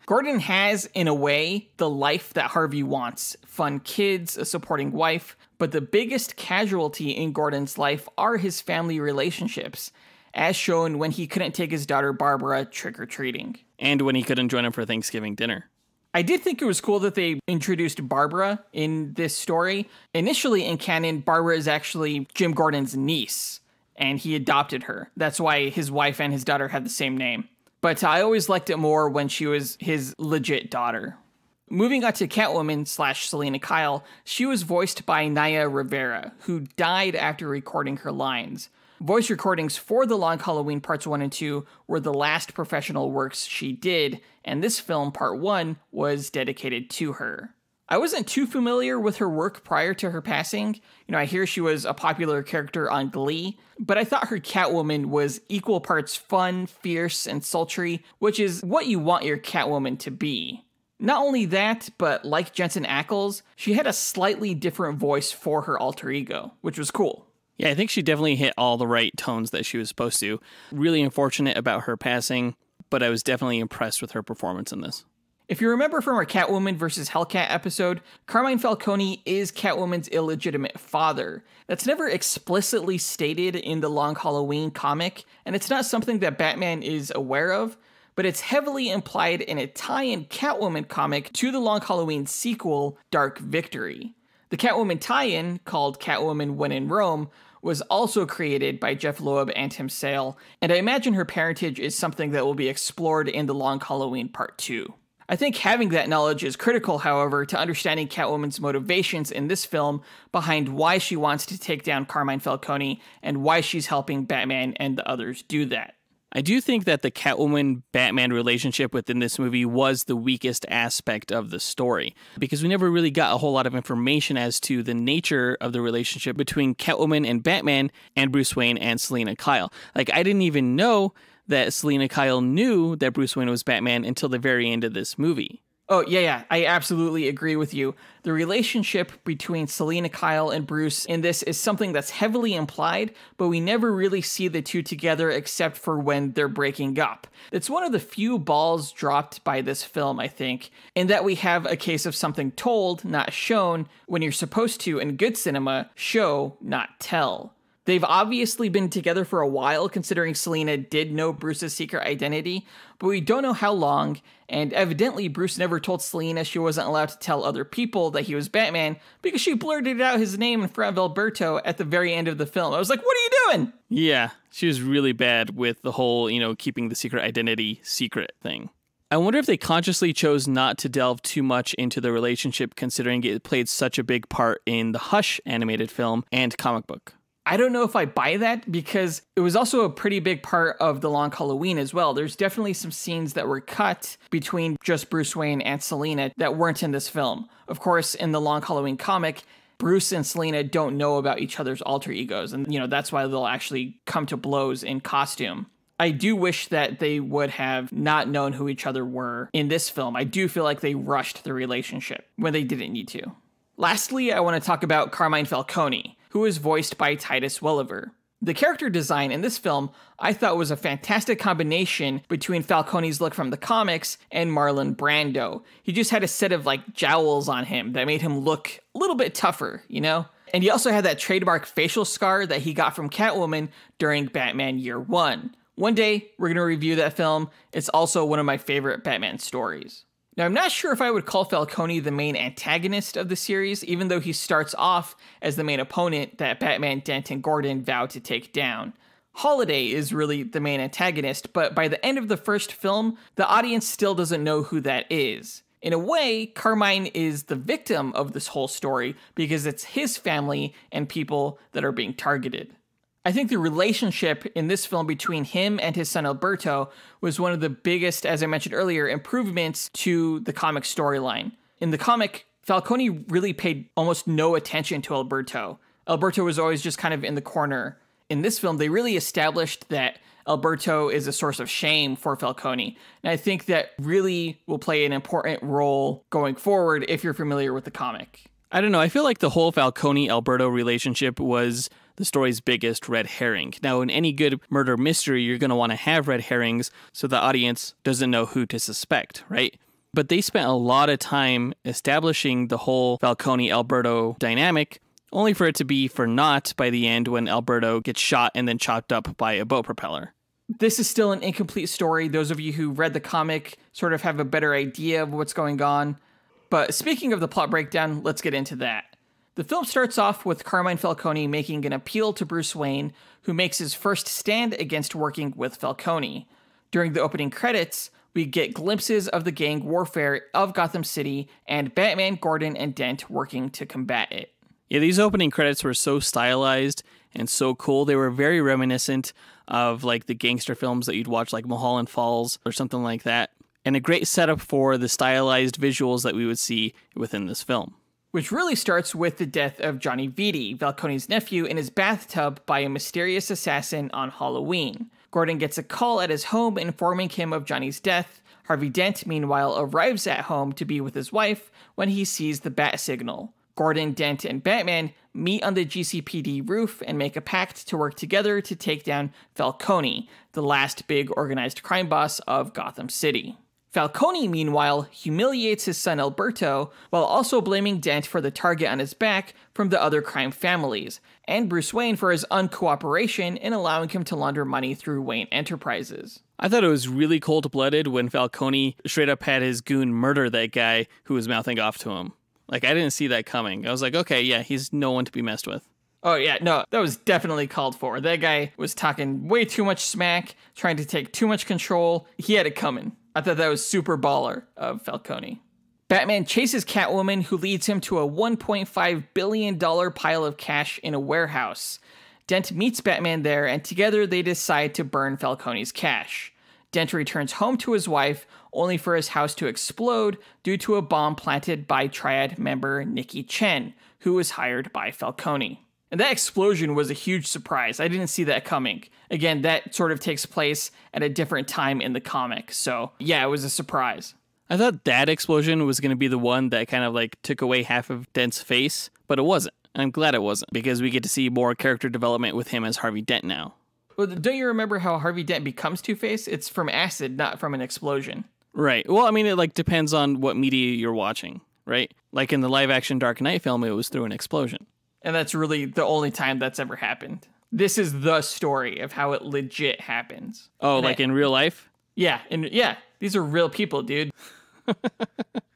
S1: Gordon has, in a way, the life that Harvey wants. Fun kids, a supporting wife, but the biggest casualty in Gordon's life are his family relationships, as shown when he couldn't take his daughter Barbara trick-or-treating.
S2: And when he couldn't join him for Thanksgiving dinner.
S1: I did think it was cool that they introduced Barbara in this story. Initially in canon, Barbara is actually Jim Gordon's niece, and he adopted her. That's why his wife and his daughter had the same name. But I always liked it more when she was his legit daughter. Moving on to Catwoman / Selena Kyle, she was voiced by Naya Rivera, who died after recording her lines. Voice recordings for The Long Halloween Parts 1 and 2 were the last professional works she did, and this film, Part 1, was dedicated to her. I wasn't too familiar with her work prior to her passing. I hear she was a popular character on Glee, but I thought her Catwoman was equal parts fun, fierce, and sultry, which is what you want your Catwoman to be. Not only that, but like Jensen Ackles, she had a slightly different voice for her alter ego, which was cool.
S2: Yeah, I think she definitely hit all the right tones that she was supposed to. Really unfortunate about her passing, but I was definitely impressed with her performance in this.
S1: If you remember from our Catwoman vs. Hellcat episode, Carmine Falcone is Catwoman's illegitimate father. That's never explicitly stated in the Long Halloween comic, and it's not something that Batman is aware of, but it's heavily implied in a tie-in Catwoman comic to the Long Halloween sequel, Dark Victory. The Catwoman tie-in, called Catwoman When in Rome, was also created by Jeff Loeb and Tim Sale, and I imagine her parentage is something that will be explored in The Long Halloween Part 2. I think having that knowledge is critical, however, to understanding Catwoman's motivations in this film behind why she wants to take down Carmine Falcone and why she's helping Batman and the others do that.
S2: I do think that the Catwoman-Batman relationship within this movie was the weakest aspect of the story, because we never really got a whole lot of information as to the nature of the relationship between Catwoman and Batman and Bruce Wayne and Selena Kyle. I didn't even know that Selena Kyle knew that Bruce Wayne was Batman until the very end of this movie.
S1: Oh, yeah, I absolutely agree with you. The relationship between Selina Kyle and Bruce in this is something that's heavily implied, but we never really see the two together except for when they're breaking up. It's one of the few balls dropped by this film, I think, in that we have a case of something told, not shown, when you're supposed to, in good cinema, show, not tell. They've obviously been together for a while, considering Selina did know Bruce's secret identity, but we don't know how long, and evidently Bruce never told Selina she wasn't allowed to tell other people that he was Batman because she blurted out his name in front of Alberto at the very end of the film. I was like, what are you doing?
S2: Yeah, she was really bad with the whole, keeping the secret identity secret thing. I wonder if they consciously chose not to delve too much into the relationship, considering it played such a big part in the Hush animated film and comic book.
S1: I don't know if I buy that because it was also a pretty big part of The Long Halloween as well. There's definitely some scenes that were cut between just Bruce Wayne and Selina that weren't in this film. Of course, in the Long Halloween comic, Bruce and Selina don't know about each other's alter egos, and that's why they'll actually come to blows in costume. I do wish that they would have not known who each other were in this film. I do feel like they rushed the relationship when they didn't need to. Lastly, I want to talk about Carmine Falcone, who is voiced by Titus Welliver. The character design in this film I thought was a fantastic combination between Falcone's look from the comics and Marlon Brando. He just had a set of jowls on him that made him look a little bit tougher, And he also had that trademark facial scar that he got from Catwoman during Batman Year One. One day, we're going to review that film. It's also one of my favorite Batman stories. Now, I'm not sure if I would call Falcone the main antagonist of the series, even though he starts off as the main opponent that Batman, Dent, and Gordon vow to take down. Holiday is really the main antagonist, but by the end of the first film, the audience still doesn't know who that is. In a way, Carmine is the victim of this whole story because it's his family and people that are being targeted. I think the relationship in this film between him and his son Alberto was one of the biggest, as I mentioned earlier, improvements to the comic storyline. In the comic, Falcone really paid almost no attention to Alberto. Alberto was always just kind of in the corner. In this film, they really established that Alberto is a source of shame for Falcone. And I think that really will play an important role going forward if you're familiar with the comic.
S2: I don't know. I feel like the whole Falcone-Alberto relationship was the story's biggest red herring. Now, in any good murder mystery, you're going to want to have red herrings so the audience doesn't know who to suspect, right? But they spent a lot of time establishing the whole Falcone-Alberto dynamic, only for it to be for naught by the end when Alberto gets shot and then chopped up by a boat propeller.
S1: This is still an incomplete story. Those of you who read the comic sort of have a better idea of what's going on. But speaking of the plot breakdown, let's get into that. The film starts off with Carmine Falcone making an appeal to Bruce Wayne, who makes his first stand against working with Falcone. During the opening credits, we get glimpses of the gang warfare of Gotham City and Batman, Gordon, and Dent working to combat it.
S2: Yeah, these opening credits were so stylized and so cool. They were very reminiscent of the gangster films that you'd watch, like Mulholland Falls or something like that. And a great setup for the stylized visuals that we would see within this film.
S1: Which really starts with the death of Johnny Vitti, Falcone's nephew, in his bathtub by a mysterious assassin on Halloween. Gordon gets a call at his home informing him of Johnny's death. Harvey Dent, meanwhile, arrives at home to be with his wife when he sees the bat signal. Gordon, Dent, and Batman meet on the GCPD roof and make a pact to work together to take down Falcone, the last big organized crime boss of Gotham City. Falcone, meanwhile, humiliates his son Alberto, while also blaming Dent for the target on his back from the other crime families, and Bruce Wayne for his uncooperation in allowing him to launder money through Wayne Enterprises.
S2: I thought it was really cold-blooded when Falcone straight up had his goon murder that guy who was mouthing off to him. I didn't see that coming. I was like, okay, yeah, he's no one to be messed with.
S1: Oh yeah, no, that was definitely called for. That guy was talking way too much smack, trying to take too much control. He had it coming. I thought that was super baller of Falcone. Batman chases Catwoman, who leads him to a $1.5 billion pile of cash in a warehouse. Dent meets Batman there, and together they decide to burn Falcone's cash. Dent returns home to his wife, only for his house to explode due to a bomb planted by Triad member Nikki Chen, who was hired by Falcone. And that explosion was a huge surprise. I didn't see that coming. Again, that sort of takes place at a different time in the comic. So yeah, it was a surprise.
S2: I thought that explosion was going to be the one that kind of like took away half of Dent's face, but it wasn't. And I'm glad it wasn't, because we get to see more character development with him as Harvey Dent now.
S1: Well, don't you remember how Harvey Dent becomes Two-Face? It's from acid, not from an explosion.
S2: Right. Well, I mean, it like depends on what media you're watching, right? Like in the live-action Dark Knight film, it was through an explosion.
S1: And that's really the only time that's ever happened. This is the story of how it legit happens.
S2: Oh,
S1: And
S2: like in real life?
S1: Yeah, these are real people, dude.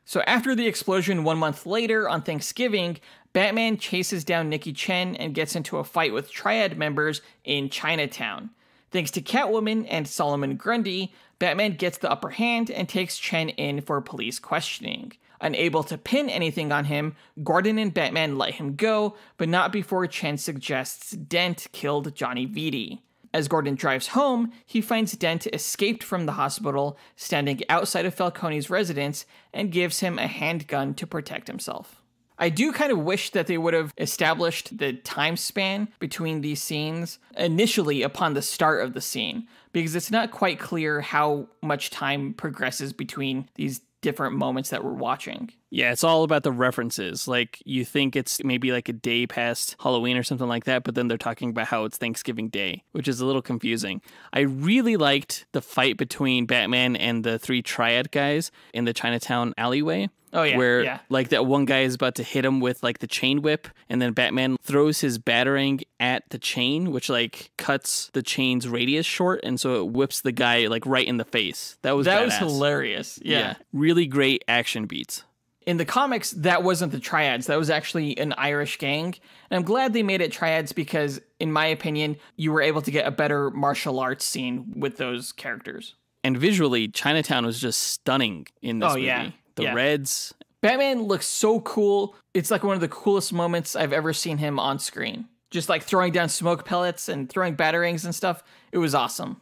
S1: So after the explosion 1 month later on Thanksgiving, Batman chases down Nikki Chen and gets into a fight with Triad members in Chinatown. Thanks to Catwoman and Solomon Grundy, Batman gets the upper hand and takes Chen in for police questioning. Unable to pin anything on him, Gordon and Batman let him go, but not before Chen suggests Dent killed Johnny Vitti. As Gordon drives home, he finds Dent escaped from the hospital, standing outside of Falcone's residence, and gives him a handgun to protect himself. I do kind of wish that they would have established the time span between these scenes initially upon the start of the scene, because it's not quite clear how much time progresses between these different moments that we're watching.
S2: Yeah, it's all about the references. Like, you think it's maybe like a day past Halloween or something like that, but then they're talking about how it's Thanksgiving Day, which is a little confusing. I really liked the fight between Batman and the three Triad guys in the Chinatown alleyway.
S1: Oh, yeah.
S2: Where, like, that one guy is about to hit him with, like, the chain whip, and then Batman throws his batarang at the chain, which, like, cuts the chain's radius short, and so it whips the guy, like, right in the face. That was
S1: hilarious. Yeah.
S2: Really great action beats.
S1: In the comics, that wasn't the Triads. That was actually an Irish gang. And I'm glad they made it Triads because, in my opinion, you were able to get a better martial arts scene with those characters.
S2: And visually, Chinatown was just stunning in this movie.
S1: Yeah.
S2: The reds.
S1: Batman looks so cool. It's like one of the coolest moments I've ever seen him on screen. Just like throwing down smoke pellets and throwing batarangs and stuff. It was awesome.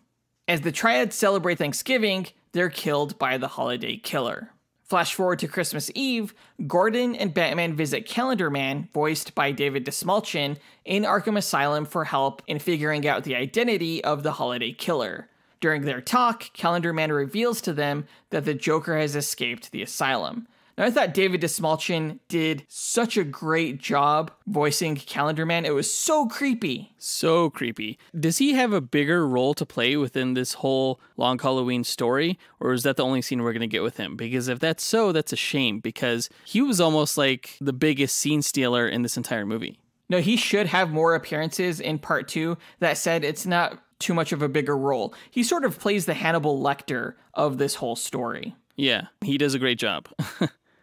S1: As the Triads celebrate Thanksgiving, they're killed by the holiday killer. Flash forward to Christmas Eve, Gordon and Batman visit Calendar Man, voiced by David Dastmalchian, in Arkham Asylum for help in figuring out the identity of the holiday killer. During their talk, Calendar Man reveals to them that the Joker has escaped the asylum. Now, I thought David Dastmalchian did such a great job voicing Calendar Man. It was so creepy.
S2: So creepy. Does he have a bigger role to play within this whole Long Halloween story? Or is that the only scene we're going to get with him? Because if that's so, that's a shame. Because he was almost like the biggest scene stealer in this entire movie.
S1: No, he should have more appearances in part 2. That said, it's not too much of a bigger role. He sort of plays the Hannibal Lecter of this whole story.
S2: Yeah, he does a great job.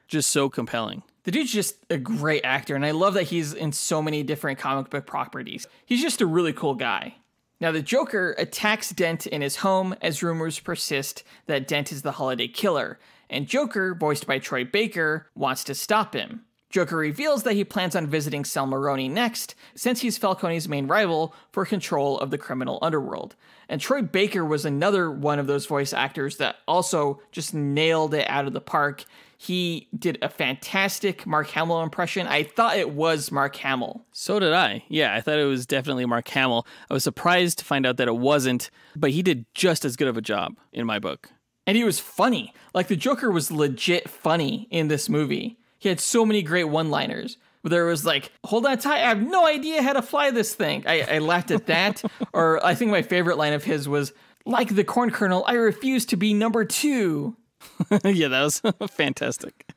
S2: Just so compelling.
S1: The dude's just a great actor, and I love that he's in so many different comic book properties. He's just a really cool guy. Now, the Joker attacks Dent in his home as rumors persist that Dent is the holiday killer, and Joker, voiced by Troy Baker, wants to stop him. Joker reveals that he plans on visiting Sal Maroni next, since he's Falcone's main rival for control of the criminal underworld. And Troy Baker was another one of those voice actors that also just nailed it out of the park. He did a fantastic Mark Hamill impression. I thought it was Mark Hamill.
S2: So did I. Yeah, I thought it was definitely Mark Hamill. I was surprised to find out that it wasn't, but he did just as good of a job in my book.
S1: And he was funny. Like, the Joker was legit funny in this movie. He had so many great one-liners. There was like, hold on tight, I have no idea how to fly this thing. I laughed at that. Or I think my favorite line of his was, like the corn kernel, I refuse to be number 2.
S2: Yeah, that was fantastic.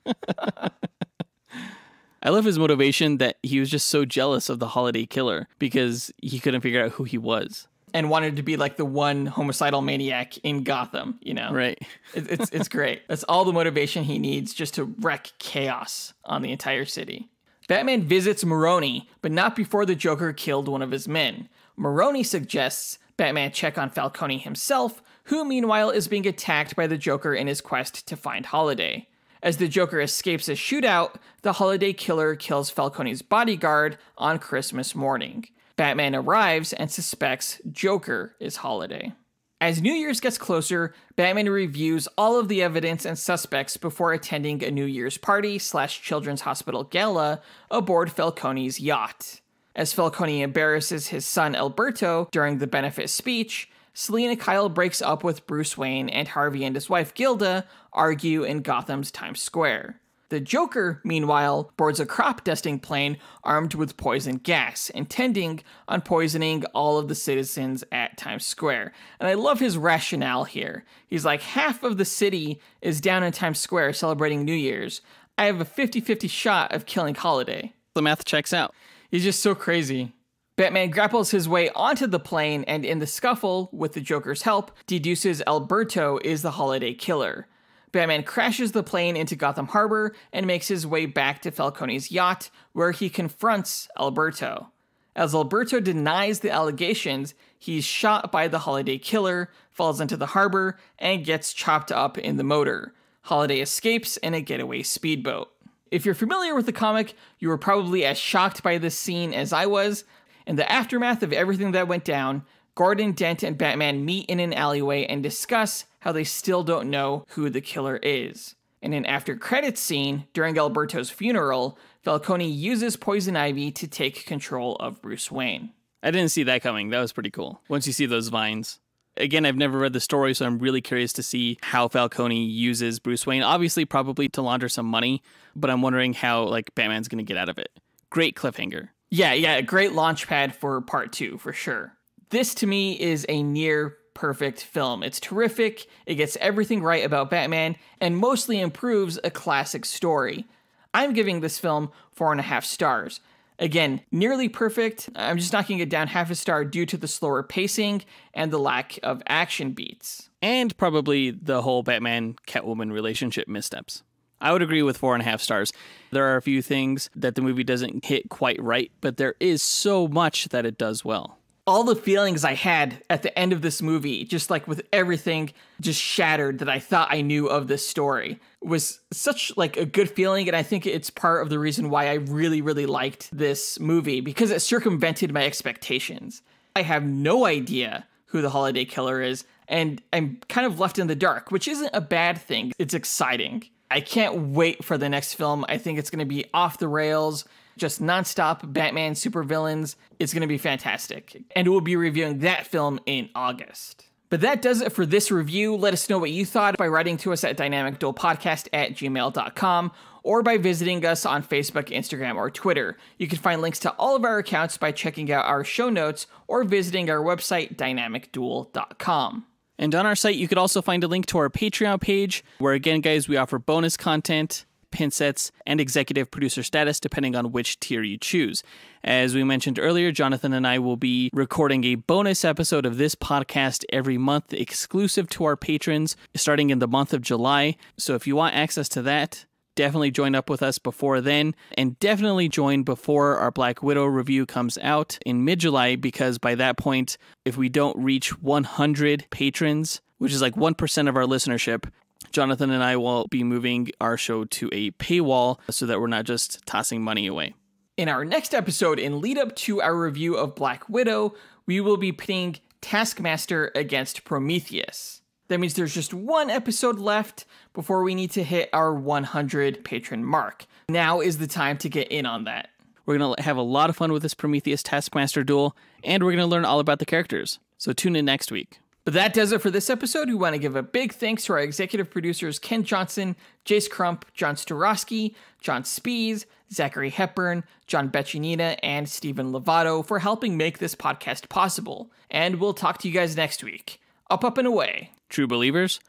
S2: I love his motivation that he was just so jealous of the holiday killer because he couldn't figure out who he was.
S1: And wanted to be like the one homicidal maniac in Gotham, you know?
S2: Right.
S1: It's great. That's all the motivation he needs just to wreak chaos on the entire city. Batman visits Maroni, but not before the Joker killed one of his men. Maroni suggests Batman check on Falcone himself, who meanwhile is being attacked by the Joker in his quest to find Holiday. As the Joker escapes a shootout, the holiday killer kills Falcone's bodyguard on Christmas morning. Batman arrives and suspects Joker is Holiday. As New Year's gets closer, Batman reviews all of the evidence and suspects before attending a New Year's party / children's hospital gala aboard Falcone's yacht. As Falcone embarrasses his son Alberto during the benefit speech, Selina Kyle breaks up with Bruce Wayne, and Harvey and his wife Gilda argue in Gotham's Times Square. The Joker, meanwhile, boards a crop dusting plane armed with poison gas, intending on poisoning all of the citizens at Times Square. And I love his rationale here. He's like, half of the city is down in Times Square celebrating New Year's. I have a 50-50 shot of killing Holiday.
S2: The math checks out.
S1: He's just so crazy. Batman grapples his way onto the plane, and in the scuffle, with the Joker's help, deduces Alberto is the Holiday killer. Batman crashes the plane into Gotham Harbor and makes his way back to Falcone's yacht, where he confronts Alberto. As Alberto denies the allegations, he's shot by the Holiday killer, falls into the harbor, and gets chopped up in the motor. Holiday escapes in a getaway speedboat. If you're familiar with the comic, you were probably as shocked by this scene as I was. In the aftermath of everything that went down, Gordon, Dent, and Batman meet in an alleyway and discuss how they still don't know who the killer is. In an after-credits scene, during Alberto's funeral, Falcone uses Poison Ivy to take control of Bruce Wayne.
S2: I didn't see that coming. That was pretty cool. Once you see those vines. Again, I've never read the story, so I'm really curious to see how Falcone uses Bruce Wayne. Obviously, probably to launder some money, but I'm wondering how Batman's going to get out of it. Great cliffhanger.
S1: Yeah, great launch pad for part 2, for sure. This, to me, is a near perfect film. It's terrific, it gets everything right about Batman, and mostly improves a classic story. I'm giving this film 4.5 stars. Again, nearly perfect. I'm just knocking it down half a star due to the slower pacing and the lack of action beats.
S2: And probably the whole Batman-Catwoman relationship missteps. I would agree with 4.5 stars. There are a few things that the movie doesn't hit quite right, but there is so much that it does well.
S1: All the feelings I had at the end of this movie, just with everything just shattered that I thought I knew of this story, was such a good feeling. And I think it's part of the reason why I really, really liked this movie, because it circumvented my expectations. I have no idea who the Holiday killer is, and I'm kind of left in the dark, which isn't a bad thing. It's exciting. I can't wait for the next film. I think it's going to be off the rails, just nonstop Batman supervillains. It's going to be fantastic. And we'll be reviewing that film in August. But that does it for this review. Let us know what you thought by writing to us at dynamicduelpodcast@gmail.com or by visiting us on Facebook, Instagram, or Twitter. You can find links to all of our accounts by checking out our show notes or visiting our website, dynamicduel.com.
S2: And on our site, you could also find a link to our Patreon page, where again, guys, we offer bonus content, pin sets, and executive producer status, depending on which tier you choose. As we mentioned earlier, Jonathan and I will be recording a bonus episode of this podcast every month, exclusive to our patrons, starting in the month of July. So if you want access to that, definitely join up with us before then, and definitely join before our Black Widow review comes out in mid-July, because by that point, if we don't reach 100 patrons, which is 1% of our listenership, Jonathan and I will be moving our show to a paywall so that we're not just tossing money away.
S1: In our next episode, in lead up to our review of Black Widow, we will be pitting Taskmaster against Prometheus. That means there's just one episode left before we need to hit our 100 patron mark. Now is the time to get in on that.
S2: We're going to have a lot of fun with this Prometheus Taskmaster duel, and we're going to learn all about the characters. So tune in next week.
S1: But that does it for this episode. We want to give a big thanks to our executive producers Ken Johnson, Jace Crump, John Starosky, John Speas, Zachary Hepburn, John Bechinina, and Stephen Lovato for helping make this podcast possible. And we'll talk to you guys next week. Up, and away.
S2: True believers,